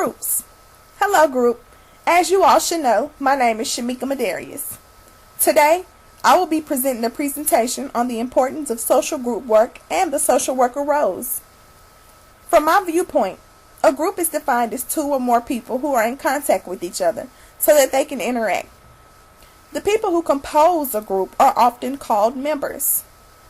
groups. Hello group. As you all should know, my name is Shamika Medarius. Today, I will be presenting a presentation on the importance of social group work and the social worker roles. From my viewpoint, a group is defined as two or more people who are in contact with each other so that they can interact. The people who compose a group are often called members.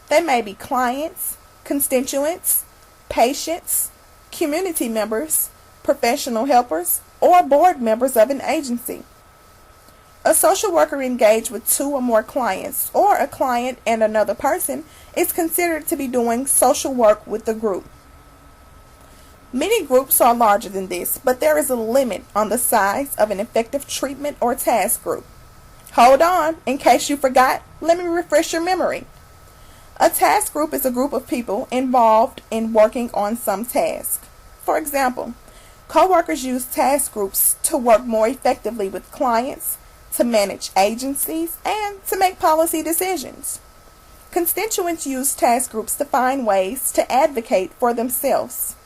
They may be clients, constituents, patients, community members, professional helpers, or board members of an agency. A social worker engaged with two or more clients, or a client and another person, is considered to be doing social work with the group. Many groups are larger than this, but there is a limit on the size of an effective treatment or task group. Hold on, in case you forgot, let me refresh your memory. A task group is a group of people involved in working on some task. For example, coworkers use task groups to work more effectively with clients, to manage agencies, and to make policy decisions. Constituents use task groups to find ways to advocate for themselves.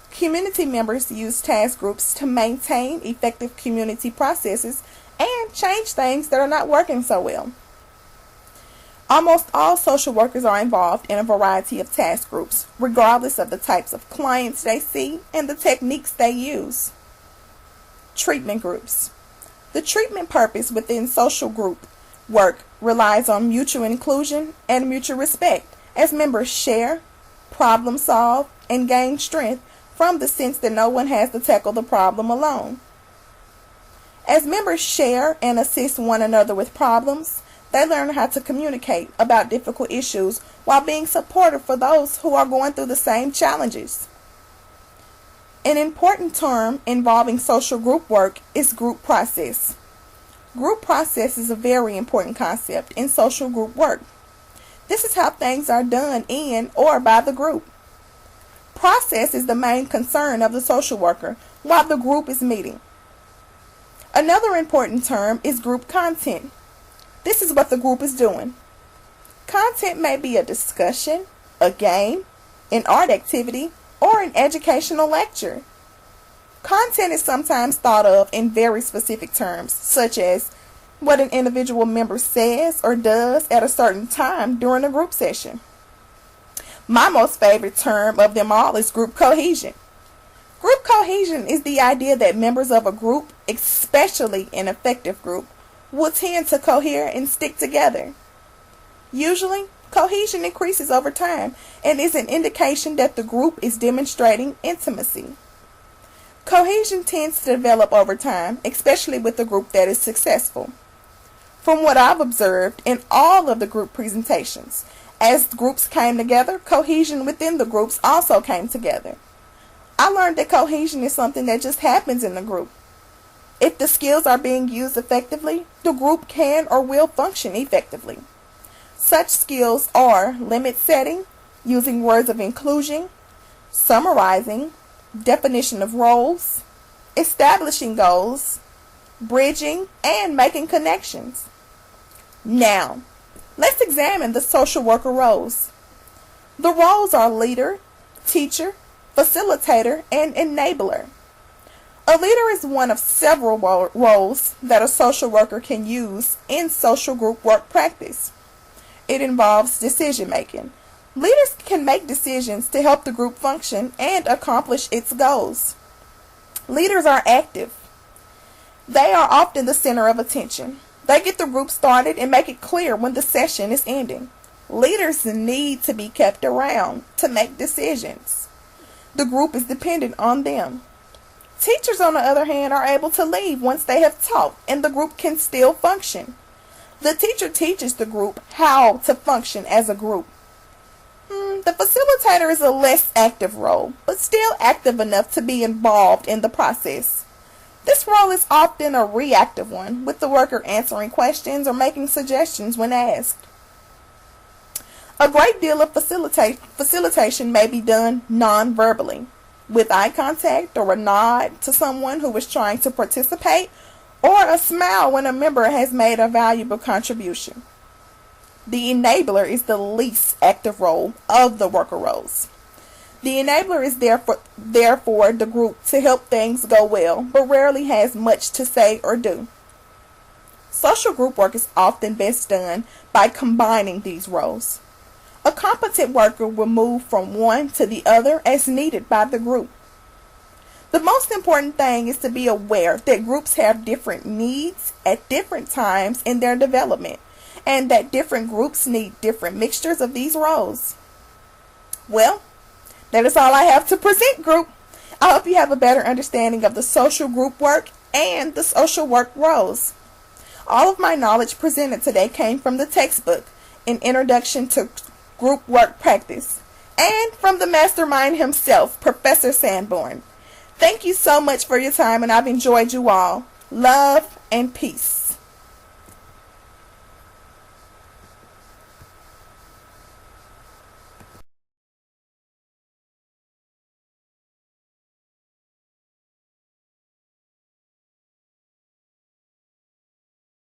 Community members use task groups to maintain effective community processes and change things that are not working so well. Almost all social workers are involved in a variety of task groups, regardless of the types of clients they see and the techniques they use. Treatment groups. The treatment purpose within social group work relies on mutual inclusion and mutual respect as members share, problem solve, and gain strength from the sense that no one has to tackle the problem alone. As members share and assist one another with problems, they learn how to communicate about difficult issues while being supportive for those who are going through the same challenges. An important term involving social group work is group process. Group process is a very important concept in social group work. This is how things are done in or by the group. Process is the main concern of the social worker while the group is meeting. Another important term is group content. This is what the group is doing. Content may be a discussion, a game, an art activity, or an educational lecture. Content is sometimes thought of in very specific terms, such as what an individual member says or does at a certain time during a group session. My most favorite term of them all is group cohesion. Group cohesion is the idea that members of a group, especially an effective group, will tend to cohere and stick together. Usually, cohesion increases over time and is an indication that the group is demonstrating intimacy. Cohesion tends to develop over time, especially with a group that is successful. From what I've observed in all of the group presentations, as groups came together, cohesion within the groups also came together. I learned that cohesion is something that just happens in the group. If the skills are being used effectively, the group can or will function effectively. Such skills are limit setting, using words of inclusion, summarizing, definition of roles, establishing goals, bridging, and making connections. Now, let's examine the social worker roles. The roles are leader, teacher, facilitator, and enabler. A leader is one of several roles that a social worker can use in social group work practice. It involves decision making. Leaders can make decisions to help the group function and accomplish its goals. Leaders are active. They are often the center of attention. They get the group started and make it clear when the session is ending. Leaders need to be kept around to make decisions. The group is dependent on them. Teachers, on the other hand, are able to leave once they have taught and the group can still function. The teacher teaches the group how to function as a group. The facilitator is a less active role, but still active enough to be involved in the process. This role is often a reactive one, with the worker answering questions or making suggestions when asked. A great deal of facilitation may be done non-verbally, with eye contact or a nod to someone who is trying to participate, or a smile when a member has made a valuable contribution. The enabler is the least active role of the worker roles. The enabler is therefore the group to help things go well, but rarely has much to say or do. Social group work is often best done by combining these roles. A competent worker will move from one to the other as needed by the group. The most important thing is to be aware that groups have different needs at different times in their development, and that different groups need different mixtures of these roles. Well, that is all I have to present, group. I hope you have a better understanding of the social group work and the social work roles. All of my knowledge presented today came from the textbook, An Introduction to Group Work Practice, and from the mastermind himself, Professor Sanborn. Thank you so much for your time, and I've enjoyed you all. Love and peace.